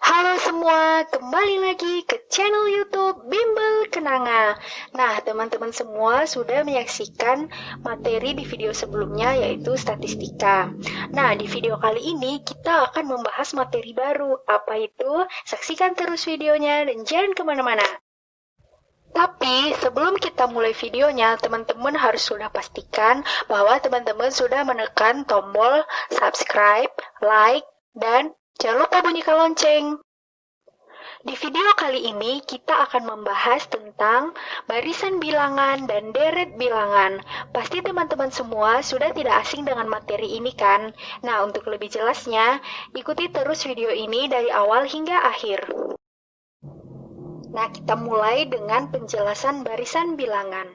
Halo semua, kembali lagi ke channel YouTube Bimbel Kenanga. Nah, teman-teman semua sudah menyaksikan materi di video sebelumnya yaitu statistika. Nah, di video kali ini kita akan membahas materi baru. Apa itu? Saksikan terus videonya dan jangan kemana-mana. Tapi sebelum kita mulai videonya, teman-teman harus sudah pastikan bahwa teman-teman sudah menekan tombol subscribe, like, dan jangan lupa bunyikan lonceng. Di video kali ini kita akan membahas tentang barisan bilangan dan deret bilangan. Pasti teman-teman semua sudah tidak asing dengan materi ini kan? Nah, untuk lebih jelasnya, ikuti terus video ini dari awal hingga akhir. Nah, kita mulai dengan penjelasan barisan bilangan.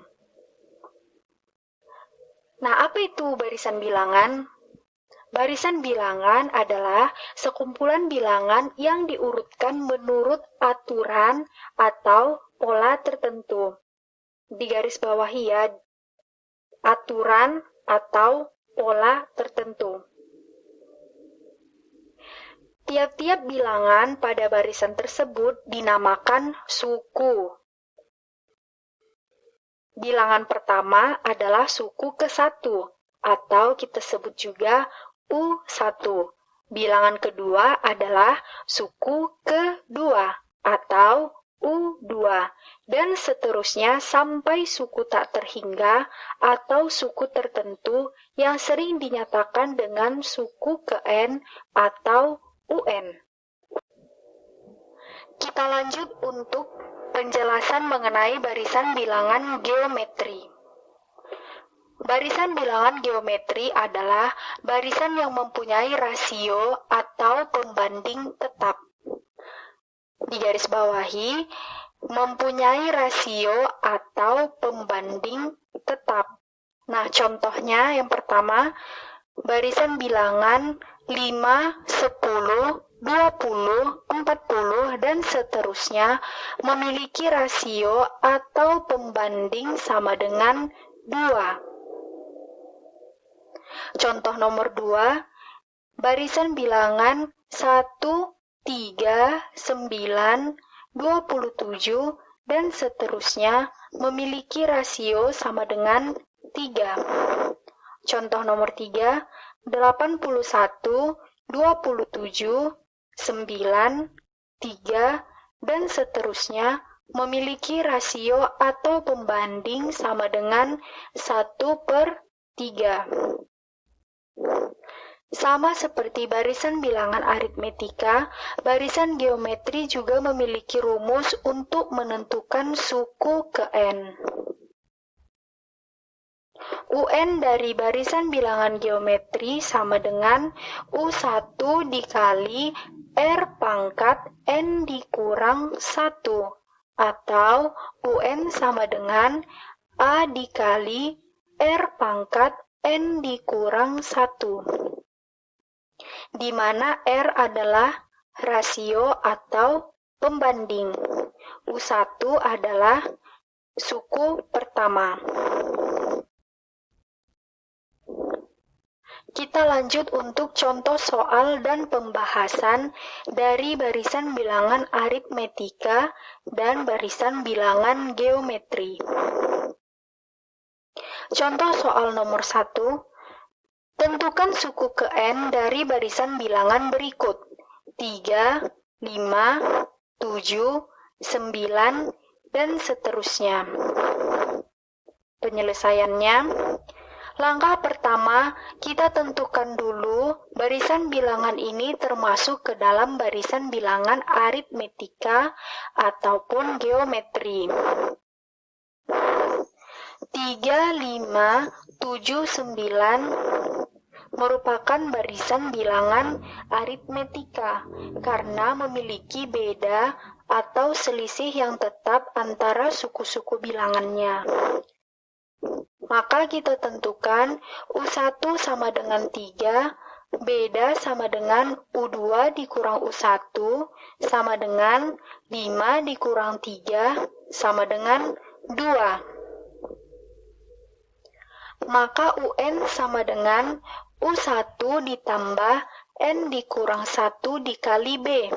Nah, apa itu barisan bilangan? Barisan bilangan adalah sekumpulan bilangan yang diurutkan menurut aturan atau pola tertentu. Di garis bawahi ya, aturan atau pola tertentu. Tiap-tiap bilangan pada barisan tersebut dinamakan suku. Bilangan pertama adalah suku ke-1 atau kita sebut juga U1. Bilangan kedua adalah suku kedua atau U2 dan seterusnya sampai suku tak terhingga atau suku tertentu yang sering dinyatakan dengan suku ke-n atau UN. Kita lanjut untuk penjelasan mengenai barisan bilangan geometri. Barisan bilangan geometri adalah barisan yang mempunyai rasio atau pembanding tetap. Di garis bawahi, mempunyai rasio atau pembanding tetap. Nah, contohnya yang pertama, barisan bilangan 5, 10, 20, 40, dan seterusnya memiliki rasio atau pembanding sama dengan 2. Contoh nomor 2, barisan bilangan 1, 3, 9, 27, dan seterusnya memiliki rasio sama dengan 3. Contoh nomor 3, 81, 27, 9, 3, dan seterusnya memiliki rasio atau pembanding sama dengan 1/3. Sama seperti barisan bilangan aritmetika, barisan geometri juga memiliki rumus untuk menentukan suku ke-n. UN dari barisan bilangan geometri sama dengan U1 dikali R pangkat N dikurang 1, atau UN sama dengan A dikali R pangkat N dikurang 1. Di mana R adalah rasio atau pembanding. U1 adalah suku pertama. Kita lanjut untuk contoh soal dan pembahasan dari barisan bilangan aritmetika dan barisan bilangan geometri. Contoh soal nomor 1. Tentukan suku ke-n dari barisan bilangan berikut: 3, 5, 7, 9, dan seterusnya. Penyelesaiannya, langkah pertama, kita tentukan dulu barisan bilangan ini termasuk ke dalam barisan bilangan aritmetika ataupun geometri. 3, 5, 7, 9 merupakan barisan bilangan aritmetika karena memiliki beda atau selisih yang tetap antara suku-suku bilangannya. Maka kita tentukan U1 sama dengan 3, beda sama dengan U2 dikurang U1 sama dengan 5 dikurang 3 sama dengan 2. Maka UN sama dengan U1 ditambah N dikurang 1 dikali B.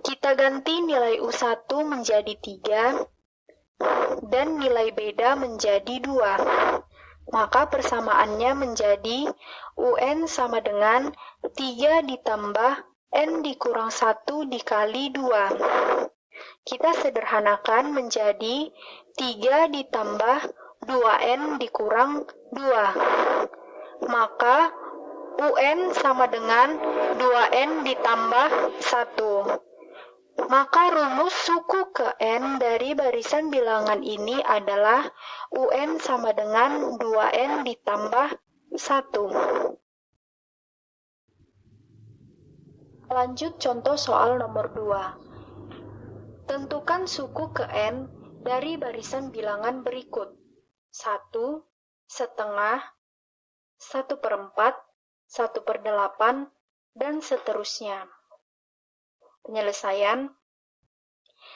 Kita ganti nilai U1 menjadi 3 dan nilai beda menjadi 2. Maka persamaannya menjadi UN sama dengan 3 ditambah N dikurang 1 dikali 2. Kita sederhanakan menjadi 3 ditambah 2N dikurang 2. Maka UN sama dengan 2N ditambah 1. Maka rumus suku ke N dari barisan bilangan ini adalah UN sama dengan 2N ditambah 1. Lanjut contoh soal nomor 2. Tentukan suku ke N dari barisan bilangan berikut. 1, setengah, 1/4, 1/8, dan seterusnya. Penyelesaian.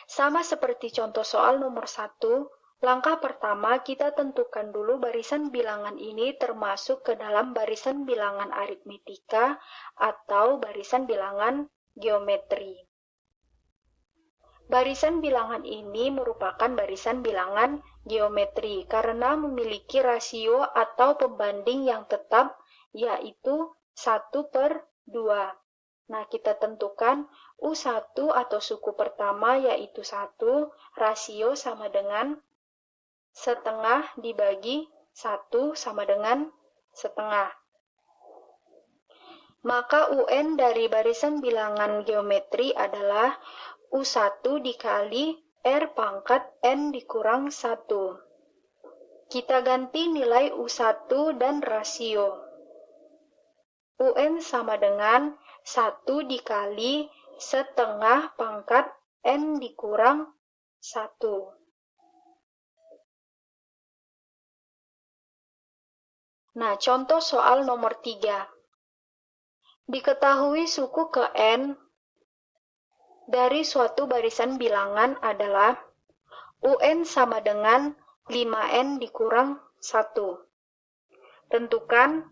Sama seperti contoh soal nomor 1, langkah pertama kita tentukan dulu barisan bilangan ini termasuk ke dalam barisan bilangan aritmetika atau barisan bilangan geometri. Barisan bilangan ini merupakan barisan bilangan geometri karena memiliki rasio atau pembanding yang tetap, yaitu 1/2. Nah, kita tentukan U1 atau suku pertama yaitu 1, rasio sama dengan setengah dibagi 1 sama dengan setengah. Maka UN dari barisan bilangan geometri adalah U1 dikali R pangkat N dikurang 1. Kita ganti nilai U1 dan rasio. UN sama dengan 1 dikali setengah pangkat N dikurang 1. Nah, contoh soal nomor 3. Diketahui suku ke N dari suatu barisan bilangan adalah UN sama dengan 5N dikurang 1. Tentukan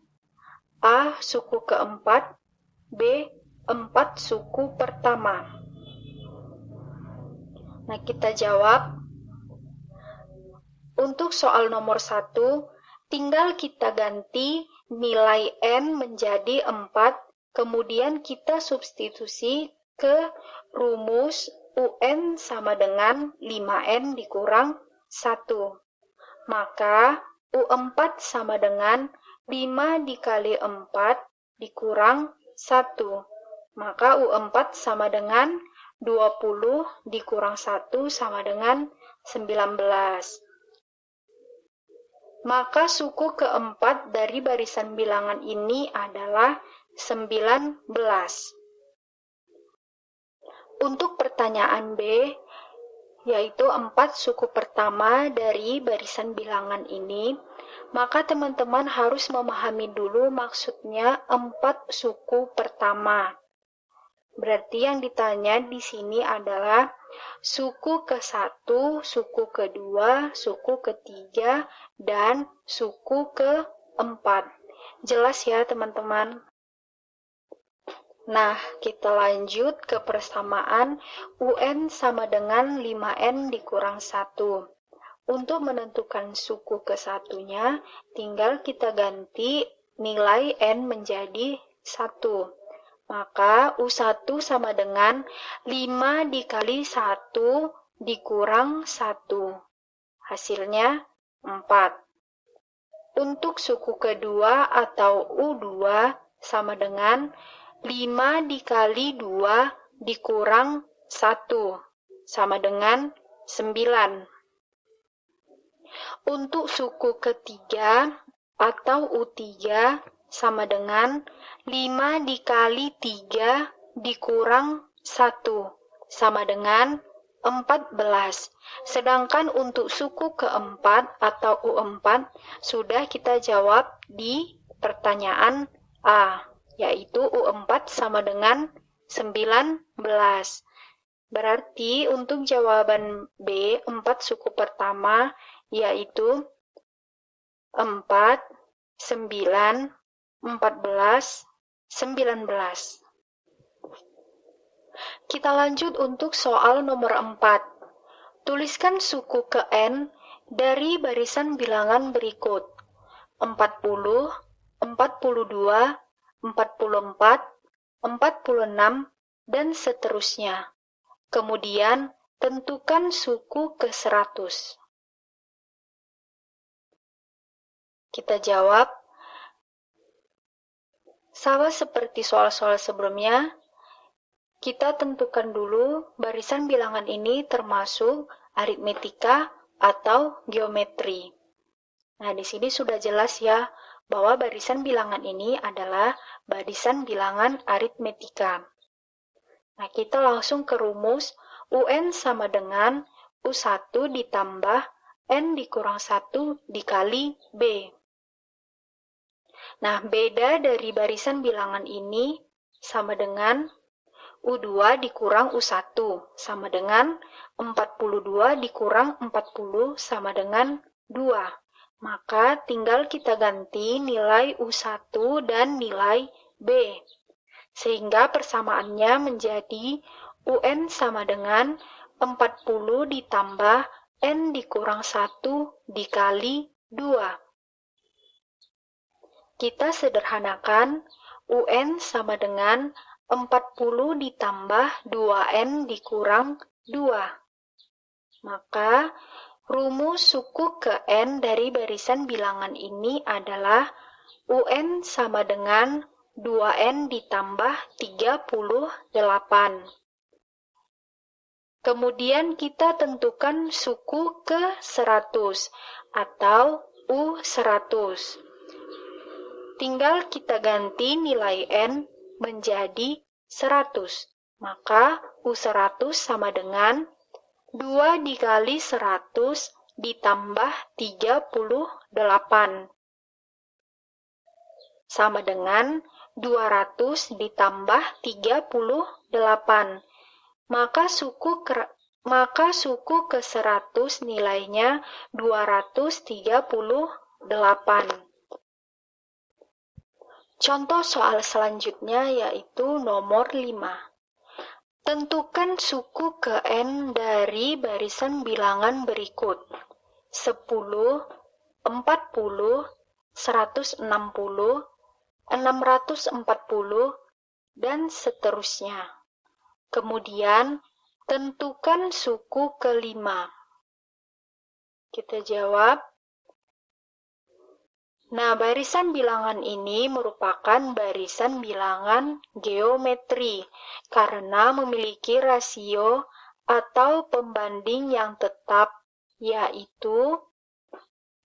A suku keempat, B 4 suku pertama. Nah, kita jawab. Untuk soal nomor 1, tinggal kita ganti nilai N menjadi 4, kemudian kita substitusi ke rumus UN sama dengan 5N dikurang 1. Maka U4 sama dengan 5 dikali 4 dikurang 1. Maka U4 sama dengan 20 dikurang 1 sama dengan 19. Maka suku keempat dari barisan bilangan ini adalah 19. Untuk pertanyaan B, yaitu 4 suku pertama dari barisan bilangan ini, maka teman-teman harus memahami dulu maksudnya 4 suku pertama. Berarti yang ditanya di sini adalah suku ke-1, suku kedua, suku ketiga, dan suku ke-4. Jelas ya teman-teman? Nah, kita lanjut ke persamaan UN sama dengan 5N dikurang 1. Untuk menentukan suku ke-1-nya, tinggal kita ganti nilai N menjadi 1. Maka U1 sama dengan 5 dikali 1 dikurang 1. Hasilnya 4. Untuk suku kedua atau U2 sama dengan 5 dikali 2 dikurang 1. Sama dengan 9. Untuk suku ketiga atau U3 sama dengan 5 dikali 3 dikurang 1 sama dengan 14. Sedangkan untuk suku keempat atau U4 sudah kita jawab di pertanyaan A, yaitu U4 sama dengan 19. Berarti untuk jawaban B, 4 suku pertama, yaitu 4, 9, 14, 19. Kita lanjut untuk soal nomor 4. Tuliskan suku ke N dari barisan bilangan berikut: 40, 42, 44, 46, dan seterusnya. Kemudian, tentukan suku ke 100. Kita jawab. Sama seperti soal-soal sebelumnya, kita tentukan dulu barisan bilangan ini termasuk aritmetika atau geometri. Nah, di sini sudah jelas ya bahwa barisan bilangan ini adalah barisan bilangan aritmetika. Nah, kita langsung ke rumus UN sama dengan U1 ditambah N dikurang 1 dikali B. Nah, beda dari barisan bilangan ini sama dengan U2 dikurang U1 sama dengan 42 dikurang 40 sama dengan 2. Maka tinggal kita ganti nilai U1 dan nilai B. Sehingga persamaannya menjadi UN sama dengan 40 ditambah N dikurang 1 dikali 2. Kita sederhanakan, UN sama dengan 40 ditambah 2N dikurang 2. Maka, rumus suku ke N dari barisan bilangan ini adalah UN sama dengan 2N ditambah 38. Kemudian kita tentukan suku ke 100 atau U100. Tinggal kita ganti nilai N menjadi 100. Maka U100 sama dengan 2 dikali 100 ditambah 38. Sama dengan 200 ditambah 38. Maka suku ke 100 nilainya 238. Contoh soal selanjutnya yaitu nomor 5. Tentukan suku ke N dari barisan bilangan berikut: 10, 40, 160, 640, dan seterusnya. Kemudian, tentukan suku ke-5. Kita jawab. Nah, barisan bilangan ini merupakan barisan bilangan geometri karena memiliki rasio atau pembanding yang tetap, yaitu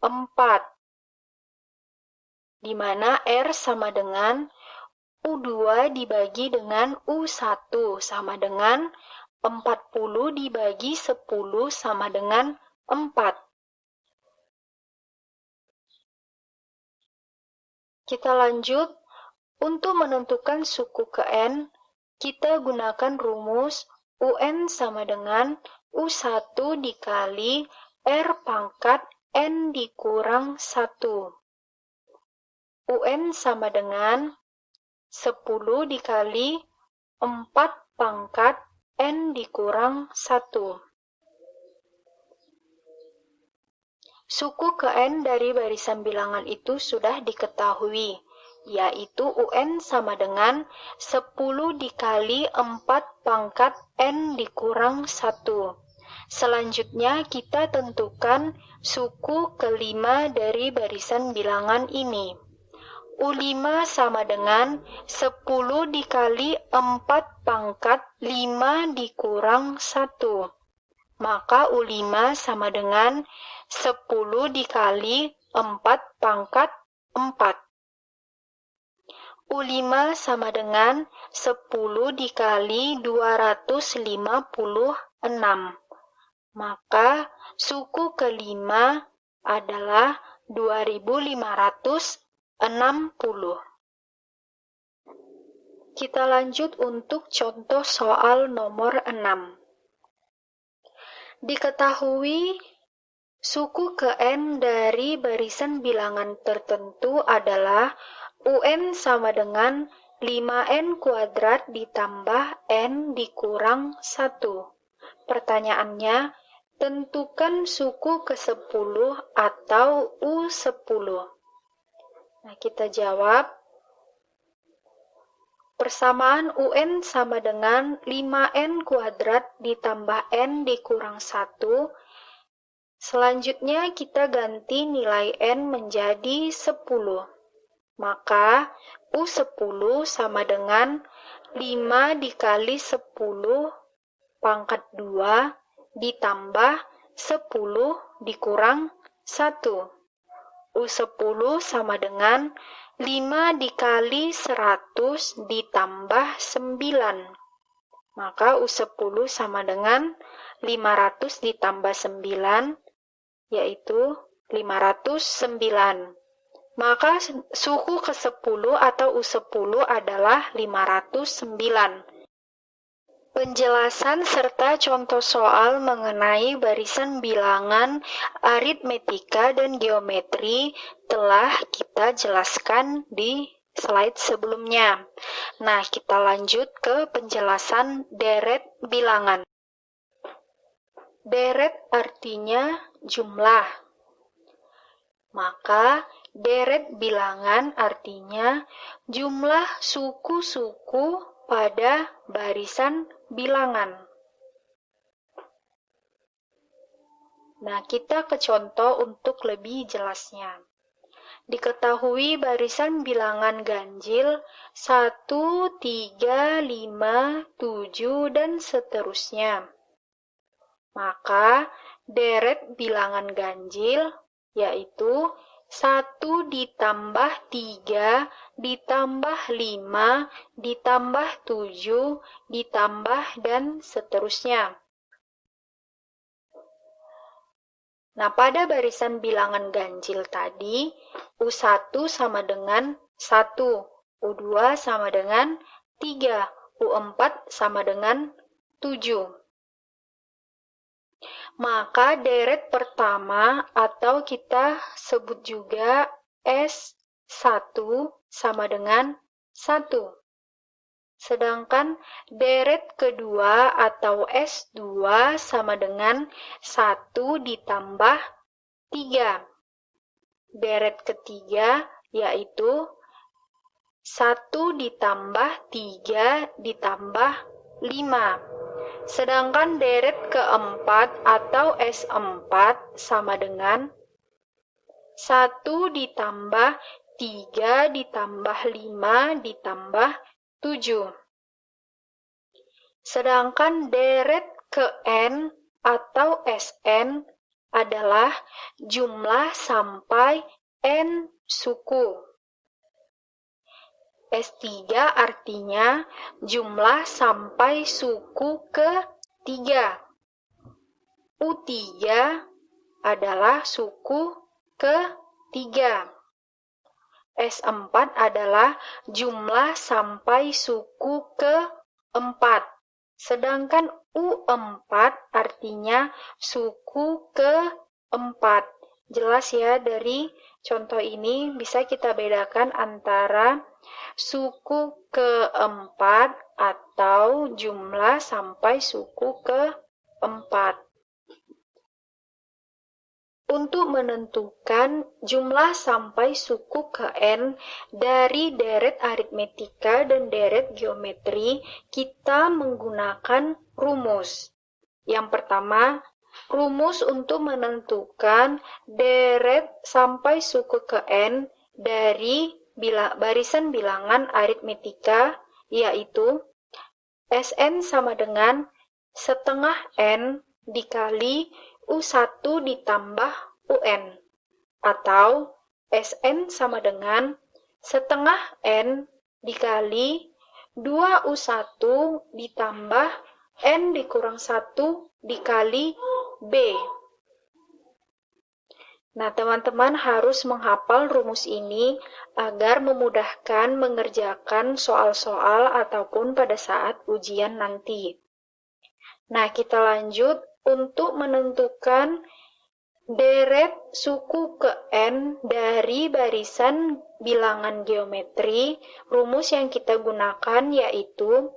4, di mana R sama dengan U2 dibagi dengan U1 sama dengan 40 dibagi 10 sama dengan 4. Kita lanjut. Untuk menentukan suku ke N, kita gunakan rumus UN sama dengan U1 dikali R pangkat N dikurang 1. UN sama dengan 10 dikali 4 pangkat N dikurang 1. Suku ke N dari barisan bilangan itu sudah diketahui, yaitu UN sama dengan 10 dikali 4 pangkat N dikurang 1. Selanjutnya kita tentukan suku ke-5 dari barisan bilangan ini. U5 sama dengan 10 dikali 4 pangkat 5 dikurang 1. Maka U5 sama dengan 10 dikali 4 pangkat 4. U5 sama dengan 10 dikali 256. Maka suku ke-5 adalah 2560. Kita lanjut untuk contoh soal nomor 6. Diketahui suku ke N dari barisan bilangan tertentu adalah UN sama dengan 5n kuadrat ditambah n dikurang 1. Pertanyaannya, tentukan suku ke-10 atau U10. Nah, kita jawab. Persamaan UN sama dengan 5n kuadrat ditambah n dikurang 1. Selanjutnya kita ganti nilai n menjadi 10. Maka U10 sama dengan 5 dikali 10 pangkat 2 ditambah 10 dikurang 1. U10 sama dengan 5 dikali 100 ditambah 9. Maka U10 sama dengan 500 ditambah 9, yaitu 509. Maka suku ke-10 atau U10 adalah 509. Penjelasan serta contoh soal mengenai barisan bilangan, aritmetika, dan geometri telah kita jelaskan di slide sebelumnya. Nah, kita lanjut ke penjelasan deret bilangan. Deret artinya jumlah. Maka deret bilangan artinya jumlah suku-suku pada barisan bilangan. Nah, kita ke contoh untuk lebih jelasnya. Diketahui barisan bilangan ganjil 1, 3, 5, 7, dan seterusnya. Maka deret bilangan ganjil yaitu 1 ditambah 3 ditambah 5 ditambah 7 ditambah dan seterusnya. Nah, pada barisan bilangan ganjil tadi, U1 sama dengan 1, U2 sama dengan 3, U4 sama dengan 7. Maka deret pertama atau kita sebut juga S1 sama dengan 1. Sedangkan deret kedua atau S2 sama dengan 1 ditambah 3. Deret ketiga yaitu 1 ditambah 3 ditambah 5. Sedangkan deret keempat atau S4 sama dengan 1 ditambah 3 ditambah 5 ditambah 7. Sedangkan deret ke N atau Sn adalah jumlah sampai N suku. S3 artinya jumlah sampai suku ke-3. U3 adalah suku ke-3. S4 adalah jumlah sampai suku ke-4. Sedangkan U4 artinya suku ke-4. Jelas ya, dari contoh ini bisa kita bedakan antara suku ke-4 atau jumlah sampai suku ke-4. Untuk menentukan jumlah sampai suku ke N dari deret aritmetika dan deret geometri, kita menggunakan rumus. Yang pertama, rumus untuk menentukan deret sampai suku ke N dari barisan bilangan aritmetika, yaitu Sn sama dengan setengah N dikali U1 ditambah UN, atau Sn sama dengan setengah N dikali 2U1 ditambah N dikurang 1 dikali B. Nah, teman-teman harus menghafal rumus ini agar memudahkan mengerjakan soal-soal ataupun pada saat ujian nanti. Nah, kita lanjut untuk menentukan Deret suku ke N dari barisan bilangan geometri, rumus yang kita gunakan yaitu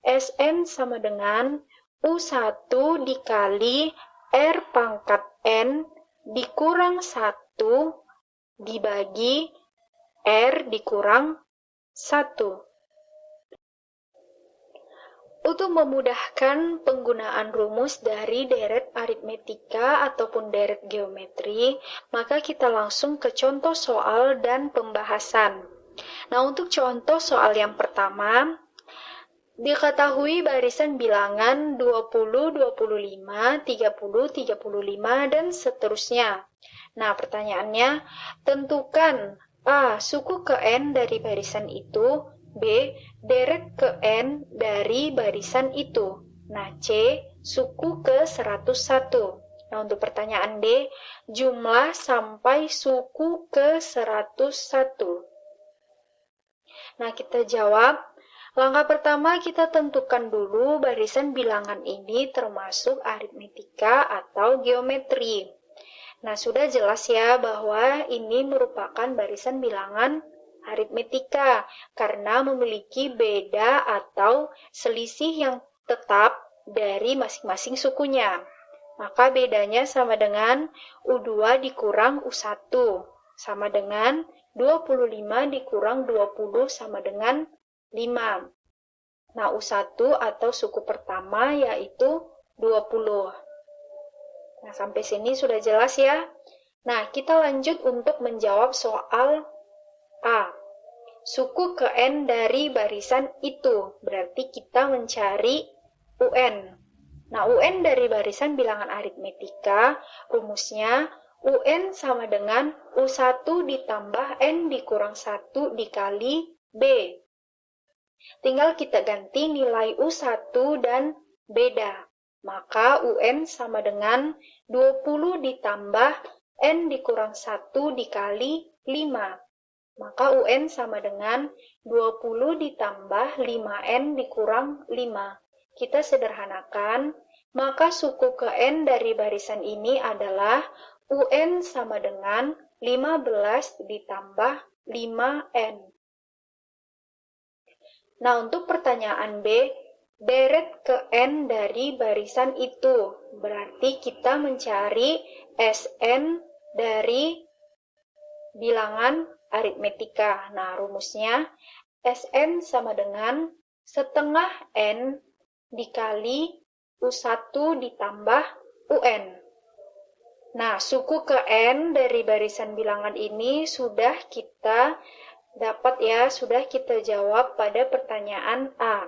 Sn sama dengan U1 dikali R pangkat N dikurang 1 dibagi R dikurang 1. Untuk memudahkan penggunaan rumus dari deret aritmetika ataupun deret geometri, maka kita langsung ke contoh soal dan pembahasan. Nah, untuk contoh soal yang pertama, diketahui barisan bilangan 20, 25, 30, 35, dan seterusnya. Nah, pertanyaannya, tentukan A. Suku ke N dari barisan itu, B. Deret ke N dari barisan itu. Nah, C. Suku ke 101. Nah, untuk pertanyaan D, jumlah sampai suku ke 101. Nah, kita jawab. Langkah pertama, kita tentukan dulu barisan bilangan ini termasuk aritmetika atau geometri. Nah, sudah jelas ya bahwa ini merupakan barisan bilangan aritmetika karena memiliki beda atau selisih yang tetap dari masing-masing sukunya. Maka bedanya sama dengan U2 dikurang U1 sama dengan 25 dikurang 20 sama dengan 5. Nah, U1 atau suku pertama yaitu 20. Nah, sampai sini sudah jelas ya. Nah, kita lanjut untuk menjawab soal A. Suku ke N dari barisan itu. Berarti kita mencari UN. Nah, UN dari barisan bilangan aritmetika, rumusnya UN sama dengan U1 ditambah N dikurang 1 dikali B. Tinggal kita ganti nilai U1 dan beda. Maka UN sama dengan 20 ditambah N dikurang 1 dikali 5. Maka UN sama dengan 20 ditambah 5N dikurang 5. Kita sederhanakan, maka suku ke N dari barisan ini adalah UN sama dengan 15 ditambah 5N. Nah, untuk pertanyaan B, deret ke N dari barisan itu. Berarti kita mencari Sn dari bilangan aritmetika. Nah, rumusnya Sn sama dengan setengah N dikali U1 ditambah UN. Nah, suku ke N dari barisan bilangan ini sudah kita dapat ya, sudah kita jawab pada pertanyaan A.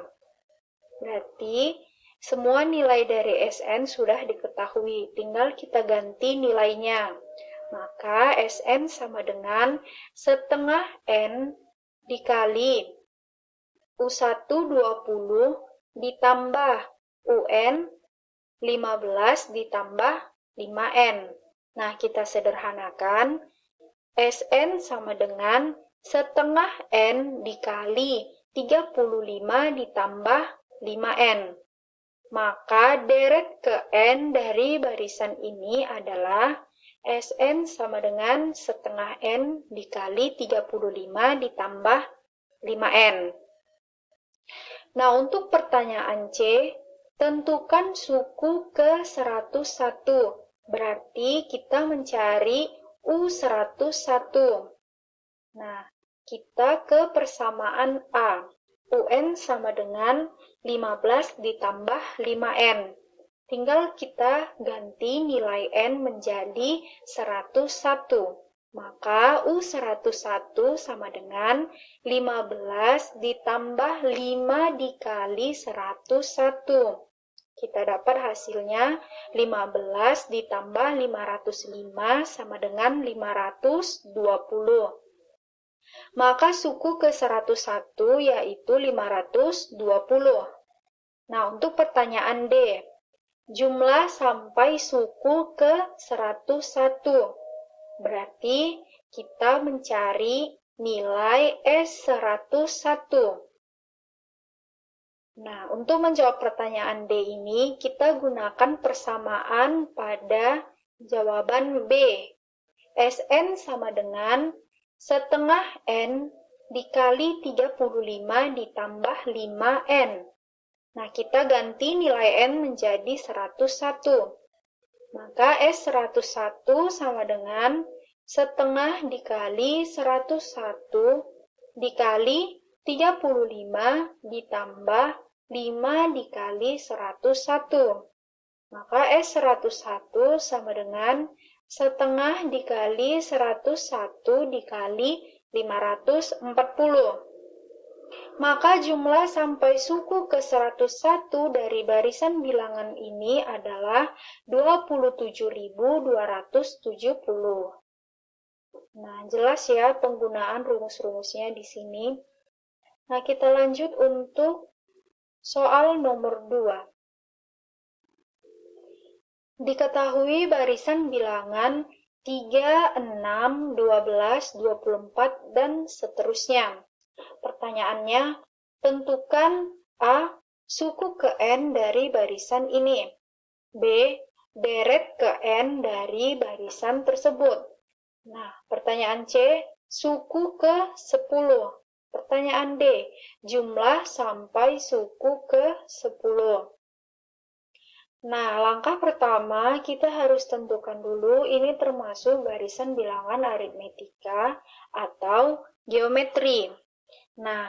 Berarti semua nilai dari Sn sudah diketahui, tinggal kita ganti nilainya. Maka Sn sama dengan setengah N dikali U1 20 ditambah UN 15 ditambah 5N. Nah, kita sederhanakan. Sn sama dengan setengah N dikali 35 ditambah 5N. Maka deret ke N dari barisan ini adalah Sn sama dengan setengah N dikali 35 ditambah 5N. Nah, untuk pertanyaan C, tentukan suku ke 101. Berarti kita mencari U101. Nah, kita ke persamaan A. UN sama dengan 15 ditambah 5N. Tinggal kita ganti nilai N menjadi 101. Maka U101 sama dengan 15 ditambah 5 dikali 101. Kita dapat hasilnya 15 ditambah 505 sama dengan 520. Maka suku ke 101 yaitu 520. Nah, untuk pertanyaan D, jumlah sampai suku ke 101. Berarti kita mencari nilai S101. Nah, untuk menjawab pertanyaan D ini, kita gunakan persamaan pada Jawaban B. Sn sama dengan setengah N dikali 35 ditambah 5N. Nah, kita ganti nilai N menjadi 101. Maka S101 sama dengan setengah dikali 101 dikali 35 ditambah 5 dikali 101. Maka S101 sama dengan setengah dikali 101 dikali 540. Maka jumlah sampai suku ke 101 dari barisan bilangan ini adalah 27.270. Nah, jelas ya penggunaan rumus-rumusnya di sini. Nah, kita lanjut untuk soal nomor 2. Diketahui barisan bilangan 3, 6, 12, 24, dan seterusnya. Pertanyaannya, tentukan A. Suku ke N dari barisan ini. B. Deret ke N dari barisan tersebut. Nah, pertanyaan C. Suku ke 10. Pertanyaan D. Jumlah sampai suku ke 10. Nah, langkah pertama kita harus tentukan dulu ini termasuk barisan bilangan aritmetika atau geometri. Nah,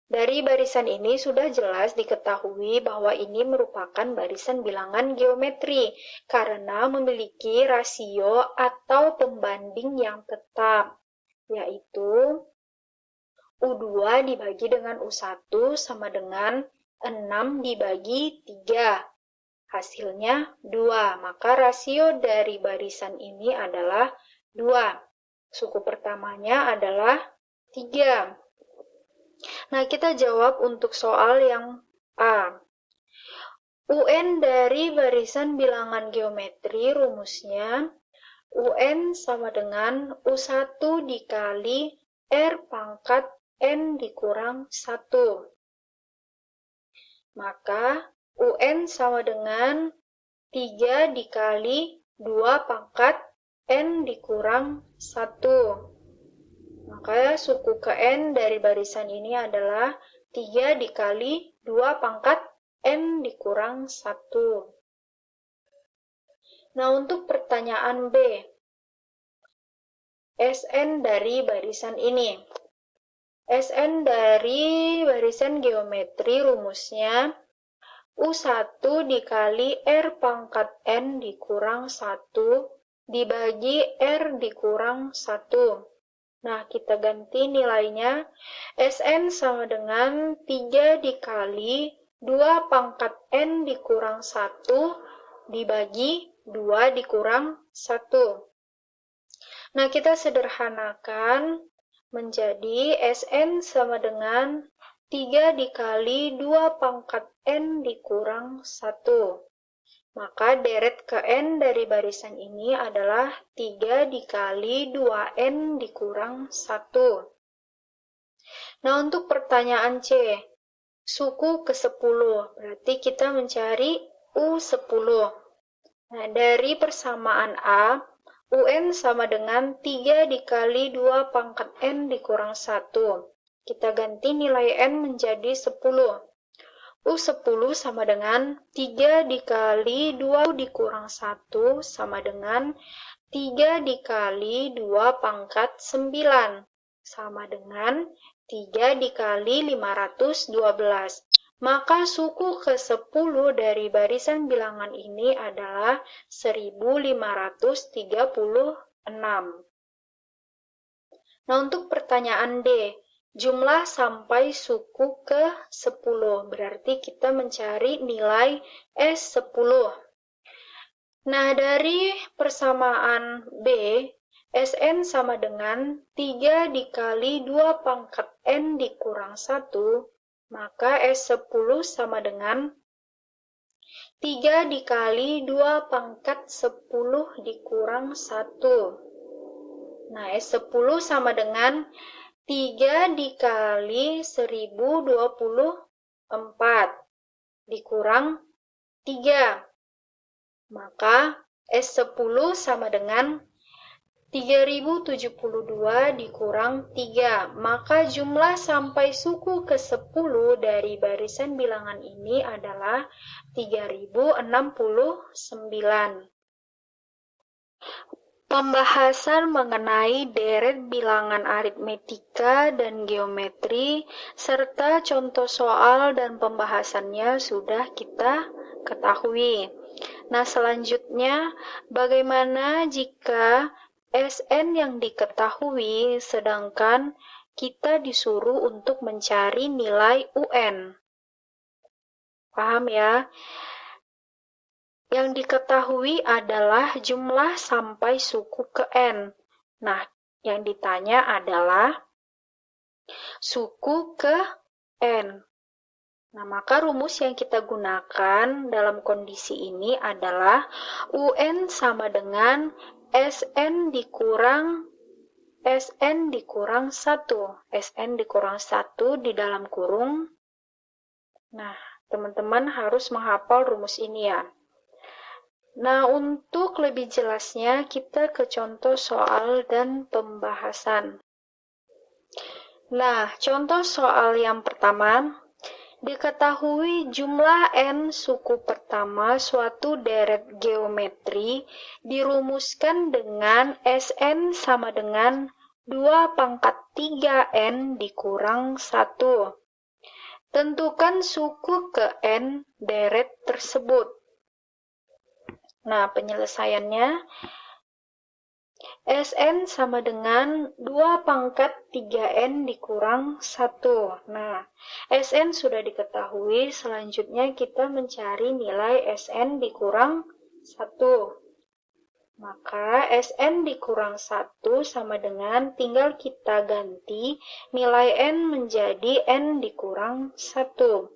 dari barisan ini sudah jelas diketahui bahwa ini merupakan barisan bilangan geometri karena memiliki rasio atau pembanding yang tetap, yaitu U2 dibagi dengan U1 sama dengan 6 dibagi 3. Hasilnya 2, maka rasio dari barisan ini adalah 2. Suku pertamanya adalah 3. Nah, kita jawab untuk soal yang A. UN dari barisan bilangan geometri rumusnya UN sama dengan U1 dikali R pangkat N dikurang 1. Maka UN sama dengan 3 dikali 2 pangkat N dikurang 1. Maka suku ke N dari barisan ini adalah 3 dikali 2 pangkat N dikurang 1. Nah, untuk pertanyaan B, Sn dari barisan ini. Sn dari barisan geometri rumusnya U1 dikali R pangkat N dikurang 1 dibagi R dikurang 1. Nah, kita ganti nilainya. Sn sama dengan 3 dikali 2 pangkat N dikurang 1 dibagi 2 dikurang 1. Nah, kita sederhanakan menjadi Sn sama dengan 3 dikali 2 pangkat N dikurang 1. Maka deret ke N dari barisan ini adalah 3 dikali 2N dikurang 1. Nah, untuk pertanyaan C, suku ke 10, berarti kita mencari U10. Nah, dari persamaan A, UN sama dengan 3 dikali 2 pangkat N dikurang 1. Kita ganti nilai N menjadi 10. U10 sama dengan 3 dikali 2 dikurang 1 sama dengan 3 dikali 2 pangkat 9 sama dengan 3 dikali 512. Maka suku ke 10 dari barisan bilangan ini adalah 1536. Nah, untuk pertanyaan D, jumlah sampai suku ke 10, berarti kita mencari nilai S10. Nah, dari persamaan B, Sn sama dengan 3 dikali 2 pangkat N dikurang 1, maka S10 sama dengan 3 dikali 2 pangkat 10 dikurang 1. Nah, S10 sama dengan 3 dikali 1024 dikurang 3. Maka S10 sama dengan 3072 dikurang 3. Maka jumlah sampai suku ke-10 dari barisan bilangan ini adalah 3069. Pembahasan mengenai deret bilangan aritmetika dan geometri, serta contoh soal dan pembahasannya sudah kita ketahui. Nah, selanjutnya, bagaimana jika SN yang diketahui sedangkan kita disuruh untuk mencari nilai UN? Paham ya? Yang diketahui adalah jumlah sampai suku ke N. Nah, yang ditanya adalah suku ke N. Nah, maka rumus yang kita gunakan dalam kondisi ini adalah UN sama dengan SN dikurang 1. SN dikurang 1 di dalam kurung. Nah, teman-teman harus menghafal rumus ini ya. Nah, untuk lebih jelasnya kita ke contoh soal dan pembahasan. Nah, contoh soal yang pertama, diketahui jumlah N suku pertama suatu deret geometri dirumuskan dengan SN sama dengan 2 pangkat 3N dikurang 1. Tentukan suku ke N deret tersebut. Nah, penyelesaiannya SN sama dengan 2 pangkat 3N dikurang 1. Nah, SN sudah diketahui, selanjutnya kita mencari nilai SN dikurang 1. Maka SN dikurang 1 sama dengan tinggal kita ganti nilai N menjadi N dikurang 1.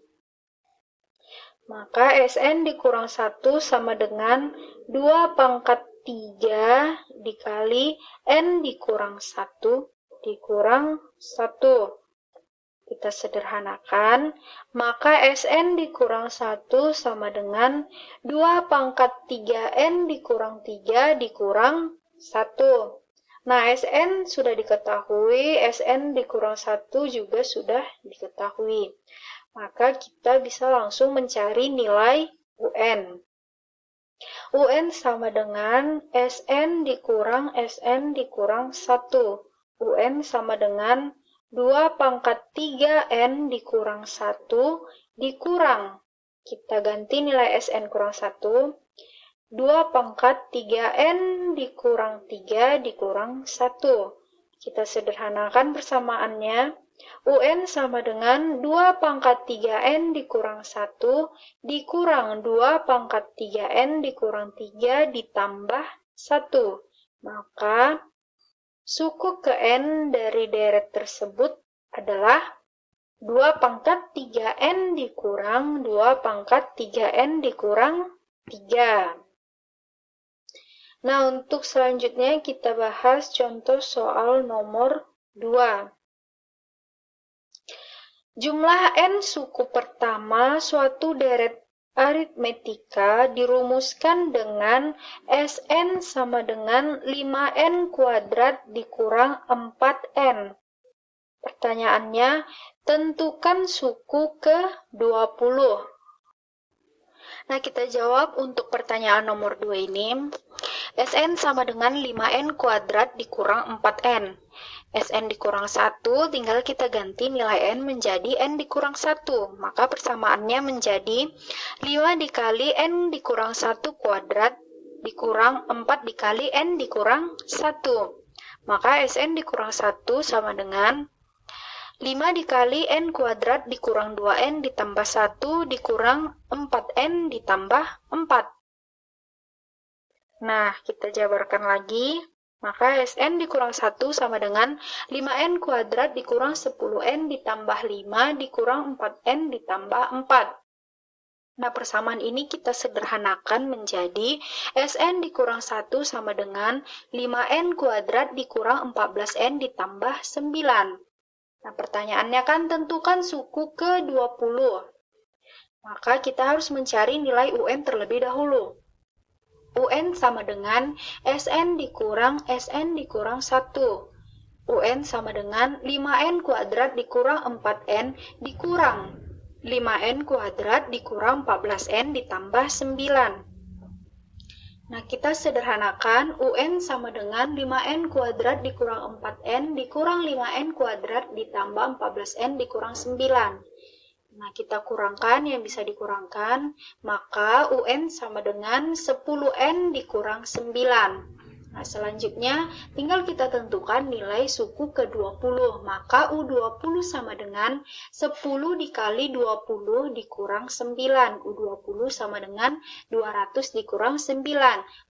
Maka SN dikurang 1 sama dengan 2 pangkat 3 dikali N dikurang 1 dikurang 1. Kita sederhanakan, maka SN dikurang 1 sama dengan 2 pangkat 3N dikurang 3 dikurang 1. Nah, SN sudah diketahui, SN dikurang 1 juga sudah diketahui. Maka kita bisa langsung mencari nilai UN. UN sama dengan SN dikurang 1. UN sama dengan 2 pangkat 3N dikurang 1 dikurang. Kita ganti nilai SN kurang 1. 2 pangkat 3N dikurang 3 dikurang 1. Kita sederhanakan persamaannya. UN sama dengan 2 pangkat 3N dikurang 1 dikurang 2 pangkat 3N dikurang 3 ditambah 1. Maka suku ke N dari deret tersebut adalah 2 pangkat 3N dikurang 2 pangkat 3N dikurang 3. Nah, untuk selanjutnya kita bahas contoh soal nomor 2. Jumlah N suku pertama suatu deret aritmetika dirumuskan dengan SN sama dengan 5N kuadrat dikurang 4N. Pertanyaannya, tentukan suku ke-20. Nah, kita jawab untuk pertanyaan nomor 2 ini. SN sama dengan 5N kuadrat dikurang 4N. SN dikurang 1, tinggal kita ganti nilai N menjadi N dikurang 1. Maka persamaannya menjadi 5 dikali N dikurang 1 kuadrat dikurang 4 dikali N dikurang 1. Maka SN dikurang 1 sama dengan 5 dikali N kuadrat dikurang 2N ditambah 1 dikurang 4N ditambah 4. Nah, kita jabarkan lagi. Maka SN dikurang 1 sama dengan 5N kuadrat dikurang 10N ditambah 5 dikurang 4N ditambah 4. Nah, persamaan ini kita sederhanakan menjadi SN dikurang 1 sama dengan 5N kuadrat dikurang 14N ditambah 9. Nah, pertanyaannya kan tentukan suku ke-20. Maka kita harus mencari nilai UN terlebih dahulu. UN sama dengan SN dikurang SN dikurang 1. UN sama dengan 5N kuadrat dikurang 4N dikurang 5N kuadrat dikurang 14N ditambah 9. Nah, kita sederhanakan UN sama dengan 5N kuadrat dikurang 4N dikurang 5N kuadrat ditambah 14N dikurang 9. Nah, kita kurangkan yang bisa dikurangkan, maka UN sama dengan 10N dikurang 9. Nah, selanjutnya tinggal kita tentukan nilai suku ke-20. Maka U20 sama dengan 10 dikali 20 dikurang 9. U20 sama dengan 200 dikurang 9.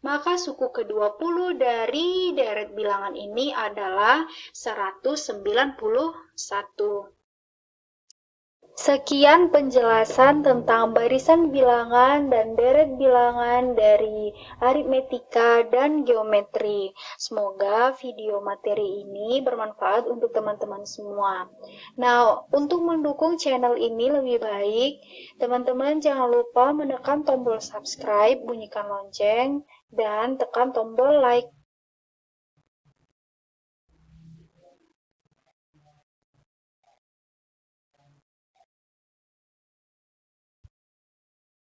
Maka suku ke-20 dari deret bilangan ini adalah 191. Sekian penjelasan tentang barisan bilangan dan deret bilangan dari aritmetika dan geometri. Semoga video materi ini bermanfaat untuk teman-teman semua. Nah, untuk mendukung channel ini lebih baik, teman-teman jangan lupa menekan tombol subscribe, bunyikan lonceng, dan tekan tombol like.